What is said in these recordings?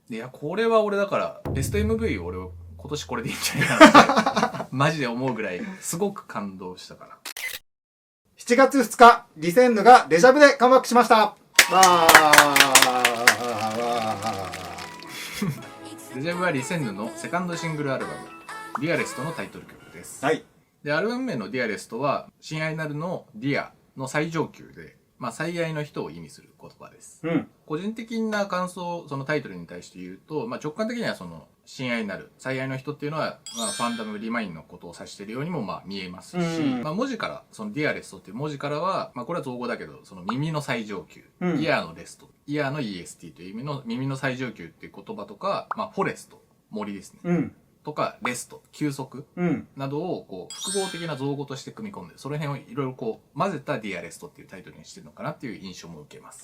いや、これは俺だから、ベスト MV 俺今年これでいいんじゃないかなって、マジで思うぐらい、すごく感動したから。7月2日、リセンヌがデジャブでカムバックしました。わデジャブはリセンヌのセカンドシングルアルバム、ディアレストのタイトル曲です。はい。で、アルバム名のディアレストは、親愛なるのディアの最上級で、最愛の人を意味する言葉です。うん。個人的な感想、そのタイトルに対して言うと、直感的にはその、親愛なる、最愛の人っていうのは、ファンダムリマインのことを指しているようにも見えますし、文字から、そのディアレストっていう文字からは、これは造語だけど、その耳の最上級、イヤーのレスト、イヤーの EST という意味の耳の最上級っていう言葉とか、フォレスト、森ですね。とか、レスト、休息などをこう複合的な造語として組み込んで、その辺をいろいろこう混ぜたディアレストっていうタイトルにしてるのかなっていう印象も受けます。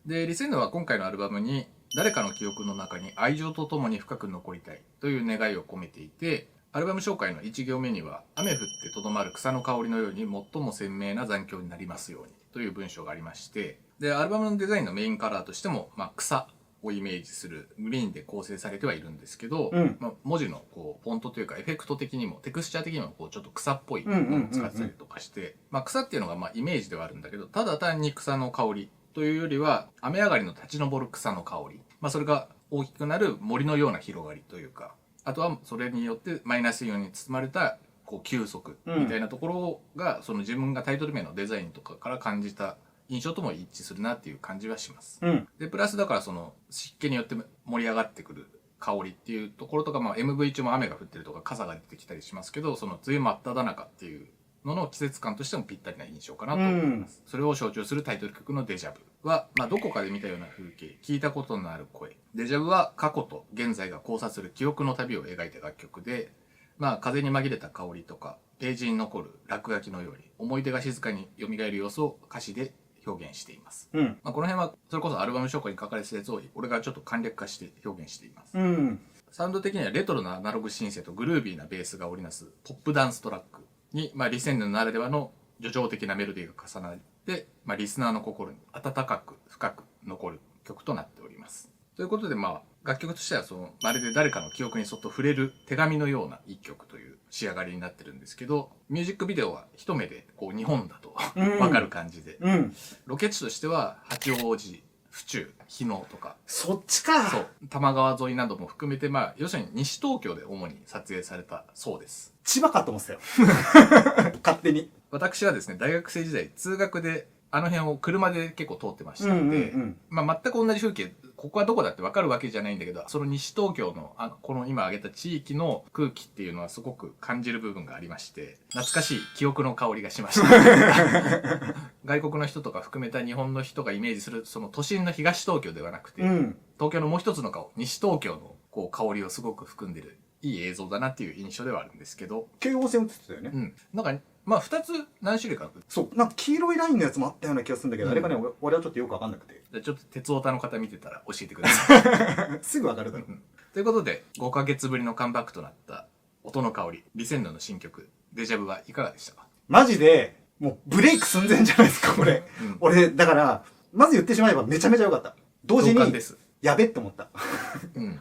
で、リセンヌは今回のアルバムに、誰かの記憶の中に愛情とともに深く残りたいという願いを込めていて、アルバム紹介の1行目には、雨降ってとどまる草の香りのように最も鮮明な残響になりますようにという文章がありまして、で、アルバムのデザインのメインカラーとしても、草をイメージするグリーンで構成されてはいるんですけど、文字のこうフォントというかエフェクト的にもテクスチャー的にもこうちょっと草っぽいものを使ってたりとかして、草っていうのがイメージではあるんだけど、ただ単に草の香りというよりは雨上がりの立ち上る草の香り、それが大きくなる森のような広がりというか、あとはそれによってマイナスイオンに包まれたこう休息みたいなところが、その自分がタイトル名のデザインとかから感じた印象とも一致するなっていう感じはします。で、プラスだからその湿気によって盛り上がってくる香りっていうところとか、MV 中も雨が降ってるとか傘が出てきたりしますけど、その梅雨真っ只中っていうのの季節感としてもぴったりな印象かなと思います。それを象徴するタイトル曲のデジャブは、どこかで見たような風景、聞いたことのある声。デジャブは過去と現在が交差する記憶の旅を描いた楽曲で、風に紛れた香りとか、ページに残る落書きのように、思い出が静かに蘇る様子を歌詞で表現しています。この辺は、それこそアルバム紹介に書かれてたやつを、俺がちょっと簡略化して表現しています。サウンド的にはレトロなアナログシンセとグルービーなベースが織りなすポップダンストラックに、リセンヌならではの叙情的なメロディーが重なって、リスナーの心に温かく深く残る曲となっております。ということで、楽曲としてはまるで誰かの記憶にそっと触れる手紙のような一曲という仕上がりになってるんですけど、ミュージックビデオは一目でこう日本だとわかる感じで、ロケ地としては八王子、府中、日野とか、そっちか。そう、多摩川沿いなども含めて、要するに西東京で主に撮影されたそうです。千葉かと思ってたよ。勝手に。私はですね、大学生時代通学であの辺を車で結構通ってましたので、全く同じ風景、ここはどこだって分かるわけじゃないんだけど、その西東京のこの今挙げた地域の空気っていうのはすごく感じる部分がありまして、懐かしい記憶の香りがしました。外国の人とか含めた日本の人がイメージするその都心の東東京ではなくて、東京のもう一つの顔、西東京のこう香りをすごく含んでるいい映像だなっていう印象ではあるんですけど、京王線映ってたよね。2つ何種類か。そう、なんか黄色いラインのやつもあったような気がするんだけど、あれがね、俺はちょっとよくわかんなくて。ちょっと鉄オタの方見てたら教えてください。すぐわかるだろう。ということで、5ヶ月ぶりのカムバックとなった音の香り、リセンヌの新曲、デジャブはいかがでしたか？マジで、もうブレイク寸前じゃないですか、これ。俺、だから、まず言ってしまえばめちゃめちゃ良かった。同時に、やべって思った。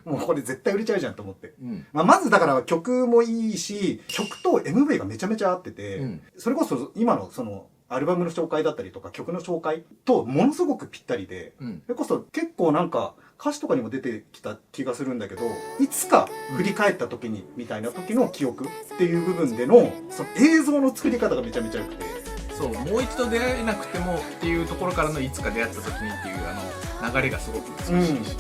もうこれ絶対売れちゃうじゃんと思って。まずだから曲もいいし、曲と MV がめちゃめちゃ合ってて、それこそ今のそのアルバムの紹介だったりとか曲の紹介とものすごくぴったりで、それこそ結構なんか歌詞とかにも出てきた気がするんだけど、いつか振り返った時にみたいな時の記憶っていう部分でのその映像の作り方がめちゃめちゃ良くて。そう、もう一度出会えなくてもっていうところからのいつか出会った時にっていう流れがすごく美しいし、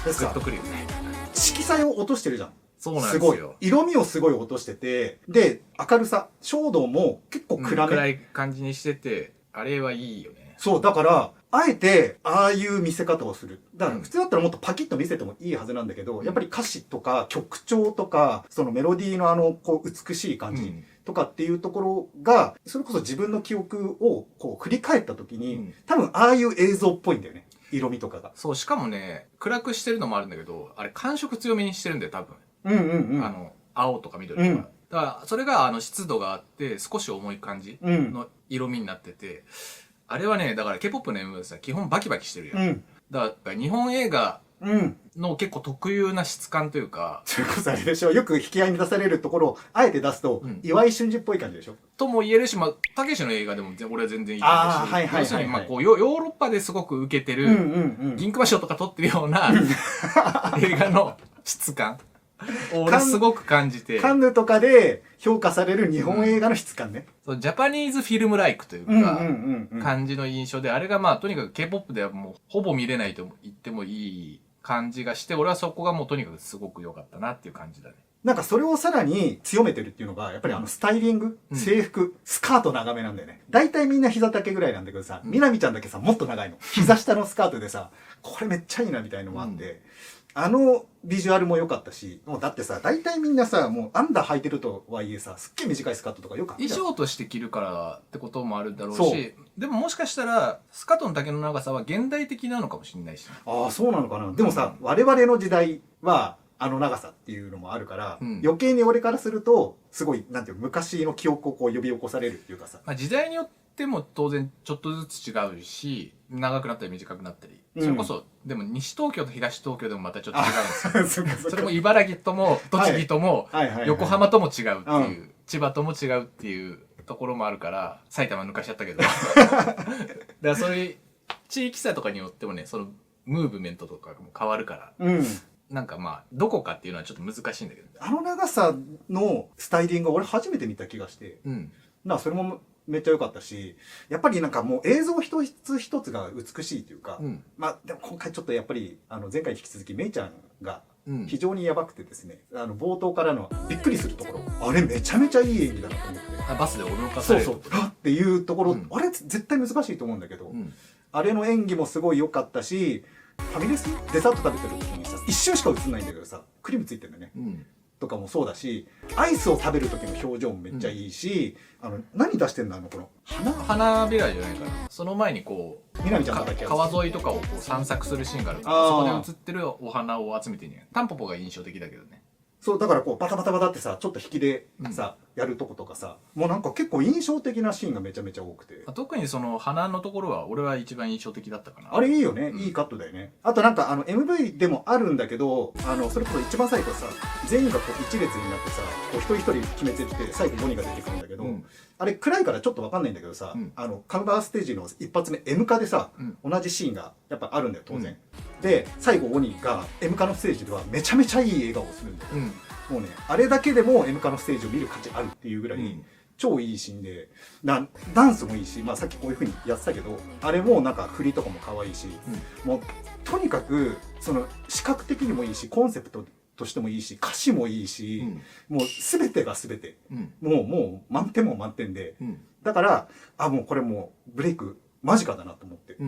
グッとくるよね。色彩を落としてるじゃん。そうなんですよ。すごい。色味をすごい落としてて、で、明るさ、照度も結構暗め。暗い感じにしてて、あれはいいよね。そう、だから、あえて、ああいう見せ方をする。だから、普通だったらもっとパキッと見せてもいいはずなんだけど、やっぱり歌詞とか曲調とか、そのメロディーのこう、美しい感じとかっていうところが、それこそ自分の記憶をこう、振り返った時に、多分、ああいう映像っぽいんだよね。色味とかが。そう、しかもね、暗くしてるのもあるんだけど、あれ感触強めにしてるんだよ、多分。青とか緑とか。だから、それが湿度があって、少し重い感じの色味になってて、あれはね、だから K-POP の MV さ、基本バキバキしてるよ。だから日本映画の結構特有な質感というか。それこそあれでしょ、よく引き合いに出されるところをあえて出すと、岩井俊二っぽい感じでしょとも言えるし、まあ、たけしの映画でも俺は全然いいと思うし、要するに、まあ、こう、ヨーロッパですごく受けてる、銀熊賞とか撮ってるような映画の質感を俺すごく感じて。カンヌとかで評価される日本映画の質感ね。そうジャパニーズフィルムライクというか、感じの印象で、あれがまあ、とにかく K-POP ではもう、ほぼ見れないと言ってもいい感じがして、俺はそこがもうとにかくすごく良かったなっていう感じだね。なんかそれをさらに強めてるっていうのが、やっぱりスタイリング、制服、スカート長めなんだよね。大体みんな膝丈ぐらいなんだけどさ、みなみちゃんだけさ、もっと長いの。膝下のスカートでさ、これめっちゃいいなみたいのもあって、ビジュアルも良かったし、もうだってさ、大体みんなさ、もうアンダー履いてるとはいえさ、すっげえ短いスカートとかよくあるじゃん。衣装として着るからってこともあるだろうし、でももしかしたら、スカートの丈の長さは現代的なのかもしれないし、ね。ああ、そうなのかな。でもさ、我々の時代は、長さっていうのもあるから、余計に俺からすると、すごい、なんていう昔の記憶をこう呼び起こされるっていうかさ。まあ時代によっても当然ちょっとずつ違うし、長くなったり短くなったり。それこそ、でも西東京と東東京でもまたちょっと違うんですよ。それも茨城とも栃木とも横浜とも違うっていう、千葉とも違うっていうところもあるから、埼玉抜かしちゃったけど。だからそういう地域差とかによってもね、そのムーブメントとかも変わるから。なんかまあ、どこかっていうのはちょっと難しいんだけど。長さのスタイリングを俺初めて見た気がして。それもめっちゃ良かったし、やっぱりなんかもう映像一つ一つが美しいというか、まあでも今回ちょっとやっぱり前回に引き続きメイちゃんが非常にやばくてですね、冒頭からのびっくりするところ、あれめちゃめちゃいい演技だなと思って。バスで驚かされる。そうそう。っていうところ、あれ絶対難しいと思うんだけど、あれの演技もすごい良かったし、ファミレスデザート食べてる時にさ、一瞬しか映んないんだけどさ、クリームついてるんだよね。とかもそうだし、アイスを食べる時の表情もめっちゃいいし、何出してんのこの花びらじゃないかな。その前にこう、みなみちゃんだけ川沿いとかをこう散策するシーンがあるから、そこで映ってるお花を集めてんねん。タンポポが印象的だけどね。そう、だからこうバタバタバタってさ、ちょっと引きでさ、やるとことかさ、もうなんか結構印象的なシーンがめちゃめちゃ多くて。特にその花のところは俺は一番印象的だったかな。あれいいよね。いいカットだよね。あとなんかMV でもあるんだけど、それこそ一番最後さ、全員がこう一列になってさ、こう一人一人決めてって最後ボニーが出てくるんだけど、あれ暗いからちょっとわかんないんだけどさ、カウンターステージの一発目 M 化でさ、同じシーンがやっぱあるんだよ当然。で、最後ボニーが M 化のステージではめちゃめちゃいい笑顔をするんだよ。もうね、あれだけでも M 化のステージを見る価値あるっていうぐらい、超いいシーンで、ダンスもいいし、まあさっきこういう風にやってたけど、あれもなんか振りとかも可愛いし、もうとにかくその視覚的にもいいし、コンセプトとしてもいいし、歌詞もいいし、もう全てが全て、もう満点も満点で、だからもうこれもうブレイク間近だなと思って、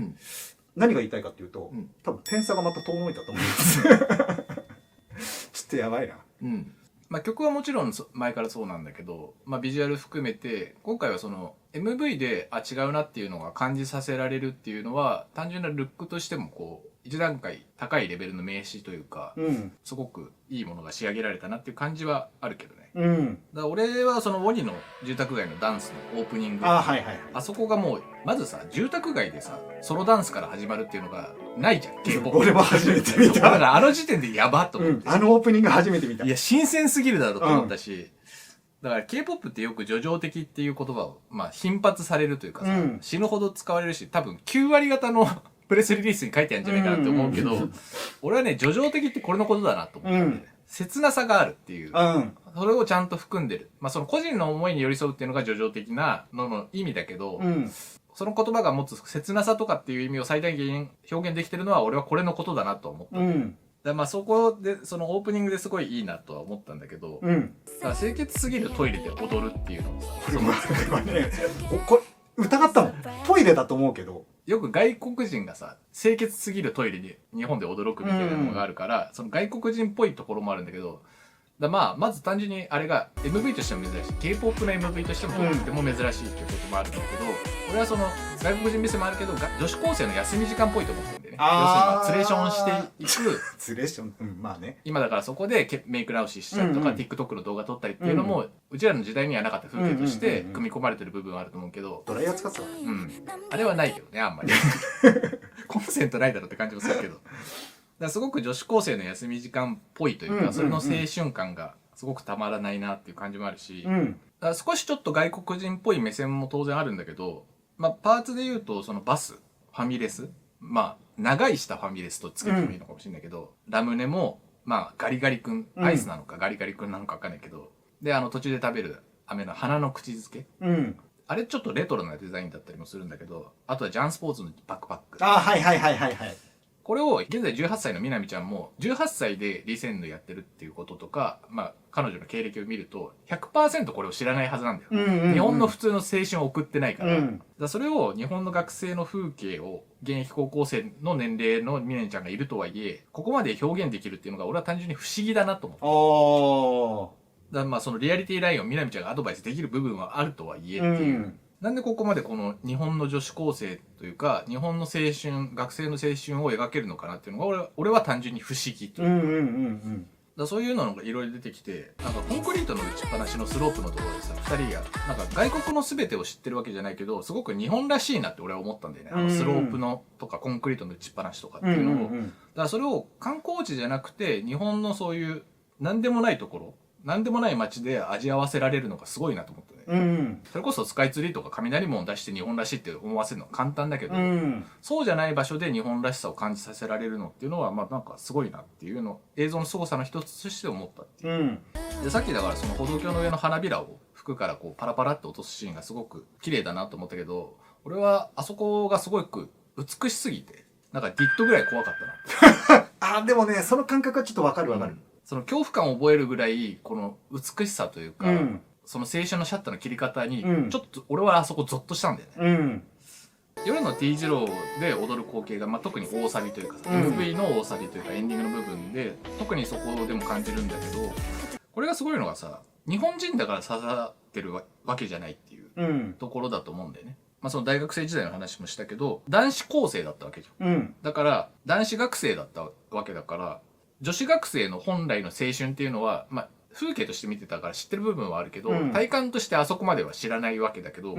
何が言いたいかっていうと、多分点差がまた遠のいたと思いますちょっとやばいな。まあ曲はもちろん前からそうなんだけど、まあビジュアル含めて、今回はその MV で違うなっていうのが感じさせられるっていうのは、単純なルックとしてもこう、一段階高いレベルの名詞というか、すごくいいものが仕上げられたなっていう感じはあるけどね。だから俺はそのウォニの住宅街のダンスのオープニング、あそこがもうまずさ、住宅街でさソロダンスから始まるっていうのがないじゃん。K-POP 俺も初めて見た。だからあの時点でやばっと思って、オープニング初めて見た。いや新鮮すぎるだろうと思ったし、だから K-POP ってよく叙情的っていう言葉をまあ頻発されるというかさ、死ぬほど使われるし、多分9割方のプレスリリースに書いてあるんじゃないかなって思うけど、俺はね、叙情的ってこれのことだなと思ったんで、ね、切なさがあるっていう、それをちゃんと含んでる。まあその個人の思いに寄り添うっていうのが叙情的なのの意味だけど、その言葉が持つ切なさとかっていう意味を最大限表現できてるのは俺はこれのことだなと思った。だまあそこでそのオープニングですごいいいなとは思ったんだけど、だから清潔すぎるトイレで踊るっていうのもさ、これはね、疑ったもん。トイレだと思うけど。よく外国人がさ、清潔すぎるトイレで日本で驚くみたいなのがあるから、その外国人っぽいところもあるんだけど、まあまず単純にあれが MV としても珍しい、 K-POP の MV としてもとても珍しいっていうこともあるんだけど、俺はその外国人目線もあるけど女子高生の休み時間っぽいと思ってるんでね。要するにツレションしていくツレション、まあね、今だからそこでメイク直ししたりとか、TikTok の動画撮ったりっていうのも、うちらの時代にはなかった風景として組み込まれてる部分はあると思うけど、ドライヤー使ってたわ。あれはないけどね、あんまりコンセントないだろって感じもするけど、らすごく女子高生の休み時間っぽいというか、それの青春感がすごくたまらないなっていう感じもあるし、だから少しちょっと外国人っぽい目線も当然あるんだけど、まあパーツで言うとそのバス、ファミレス、まあ長いしたファミレスとつけてもいいのかもしれないけど、ラムネもまあガリガリ君、アイスなのかガリガリ君なのか分かんないけど、で途中で食べる飴の花の口づけ、あれちょっとレトロなデザインだったりもするんだけど、あとはジャンスポーツのバックパック。はいはいはいはいはい。これを現在18歳のみなみちゃんも18歳でリセンヌやってるっていうこととか、まあ彼女の経歴を見ると 100% これを知らないはずなんだよ。日本の普通の青春を送ってないから。だからそれを日本の学生の風景を現役高校生の年齢のみなみちゃんがいるとはいえ、ここまで表現できるっていうのが俺は単純に不思議だなと思って。だからまあそのリアリティラインをみなみちゃんがアドバイスできる部分はあるとはいえっていう。なんでここまでこの日本の女子高生というか日本の青春、学生の青春を描けるのかなっていうのが俺は単純に不思議というか。だそういうのがいろいろ出てきて、なんかコンクリートの打ちっぱなしのスロープのところでさ、2人がなんか外国の全てを知ってるわけじゃないけど、すごく日本らしいなって俺は思ったんだよね。スロープのとかコンクリートの打ちっぱなしとかっていうのを。だからそれを観光地じゃなくて日本のそういう何でもないところ、何でもない街で味合わせられるのがすごいなと思ってね。それこそスカイツリーとか雷門を出して日本らしいって思わせるのは簡単だけど、そうじゃない場所で日本らしさを感じさせられるのっていうのはまあなんかすごいなっていうのを映像の凄さの一つとして思ったっていう。でさっきだからその歩道橋の上の花びらを服からこうパラパラって落とすシーンがすごく綺麗だなと思ったけど、俺はあそこがすごく美しすぎてなんかディットぐらい怖かったな。でもねその感覚はちょっとわかるわかる。その恐怖感を覚えるぐらいこの美しさというか、その青春のシャッターの切り方にちょっと俺はあそこゾッとしたんだよね。夜の T 字路で踊る光景が、まあ、特に大サビというか、MV の大サビというかエンディングの部分で特にそこでも感じるんだけど、これがすごいのがさ、日本人だから刺さってるわけじゃないっていうところだと思うんだよね。まあその大学生時代の話もしたけど男子高生だったわけじゃん。だから男子学生だったわけだから、女子学生の本来の青春っていうのは、まあ、風景として見てたから知ってる部分はあるけど、体感としてあそこまでは知らないわけだけど、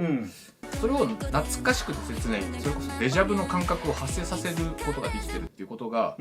それを懐かしくて切ない、それこそデジャブの感覚を発生させることができてるっていうことが、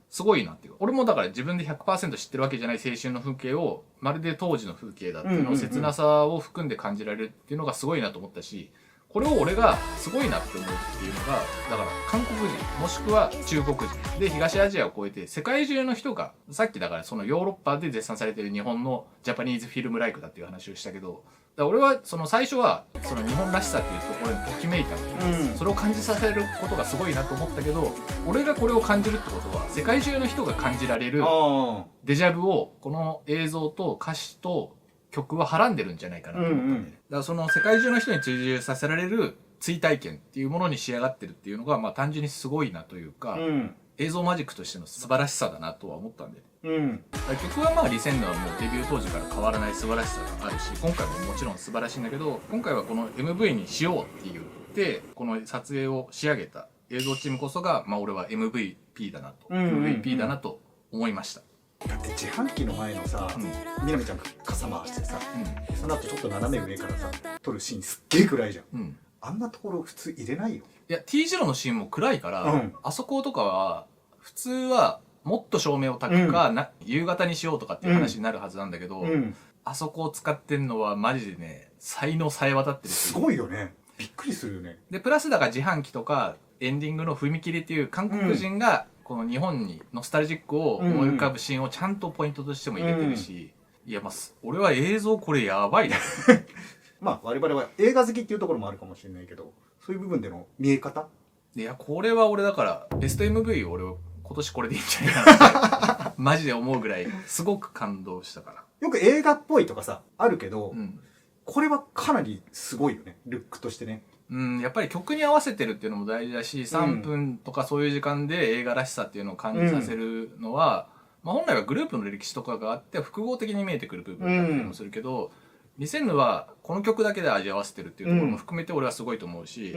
すごいなっていう。俺もだから自分で 100% 知ってるわけじゃない青春の風景を、まるで当時の風景だっていうのを切なさを含んで感じられるっていうのがすごいなと思ったし、これを俺がすごいなって思うっていうのが、だから韓国人もしくは中国人で東アジアを超えて世界中の人が、さっきだからそのヨーロッパで絶賛されてる日本のジャパニーズフィルムライクだっていう話をしたけど、だから俺はその最初はその日本らしさっていうところにときめいたの、それを感じさせることがすごいなと思ったけど、俺がこれを感じるってことは世界中の人が感じられるデジャブをこの映像と歌詞と曲ははらんでるんじゃないかなと思ったんで、だからその世界中の人に追従させられる追体験っていうものに仕上がってるっていうのが、まあ単純にすごいなというか、映像マジックとしての素晴らしさだなとは思ったんで、曲はまあリセンヌはもうデビュー当時から変わらない素晴らしさがあるし、今回ももちろん素晴らしいんだけど、今回はこの MV にしようって言ってこの撮影を仕上げた映像チームこそが、まあ俺は MVP だなと、MVP だなと思いました。だって自販機の前のさ、みなみちゃんが傘回してさ、その後ちょっと斜め上からさ撮るシーンすっげえ暗いじゃん、あんなところ普通入れないよ。いや T 字路のシーンも暗いから、あそことかは普通はもっと照明を焚くか、夕方にしようとかっていう話になるはずなんだけど、あそこを使ってんのはマジでね、才能さえ渡ってるし、すごいよね。びっくりするよね。でプラスだから自販機とかエンディングの踏切っていう韓国人が、この日本にノスタルジックを思い浮かぶシーンをちゃんとポイントとしても入れてるし、いやまあ俺は映像これやばいなまあ我々は映画好きっていうところもあるかもしれないけど、そういう部分での見え方、いやこれは俺だからベスト MV を俺今年これでいいんじゃないかなってマジで思うぐらいすごく感動したから。よく映画っぽいとかさあるけど、これはかなりすごいよね、ルックとしてね。やっぱり曲に合わせてるっていうのも大事だし、3分とかそういう時間で映画らしさっていうのを感じさせるのは、まあ本来はグループの歴史とかがあって複合的に見えてくる部分だったりもするけど、リセンヌはこの曲だけで味合わせてるっていうところも含めて俺はすごいと思うし、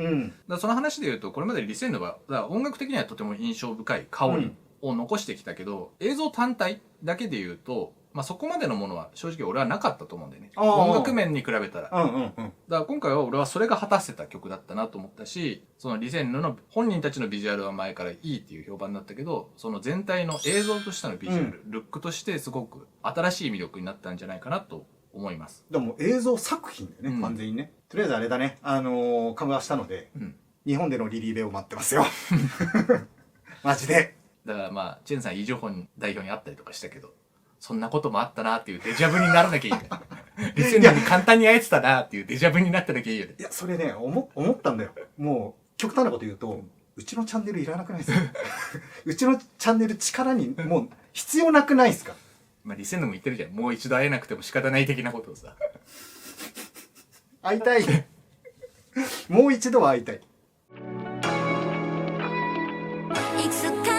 だその話で言うとこれまでリセンヌは音楽的にはとても印象深い香りを残してきたけど、映像単体だけで言うとまあそこまでのものは正直俺はなかったと思うんだよね。音楽面に比べたら。だから今回は俺はそれが果たせた曲だったなと思ったし、そのリセンヌの本人たちのビジュアルは前からいいっていう評判だったけど、その全体の映像としてのビジュアル、ルックとしてすごく新しい魅力になったんじゃないかなと思います。でも映像作品だよね、完全にね。とりあえずあれだね、カムアしたので、日本でのリリーベを待ってますよ。マジで。だからまあ、チェンさんイ・ジョホン代表に会ったりとかしたけど、そんなこともあったなっていうデジャブにならなきゃいいよね。リセンヌに簡単に会えてたなっていうデジャブになってなきゃいいよね。いや、それね、思ったんだよ。もう、極端なこと言うと、うちのチャンネルいらなくないですか？うちのチャンネル力にもう必要なくないですか？まあ、リセンヌも言ってるじゃん。もう一度会えなくても仕方ない的なことをさ。会いたい。もう一度は会いたい。いつか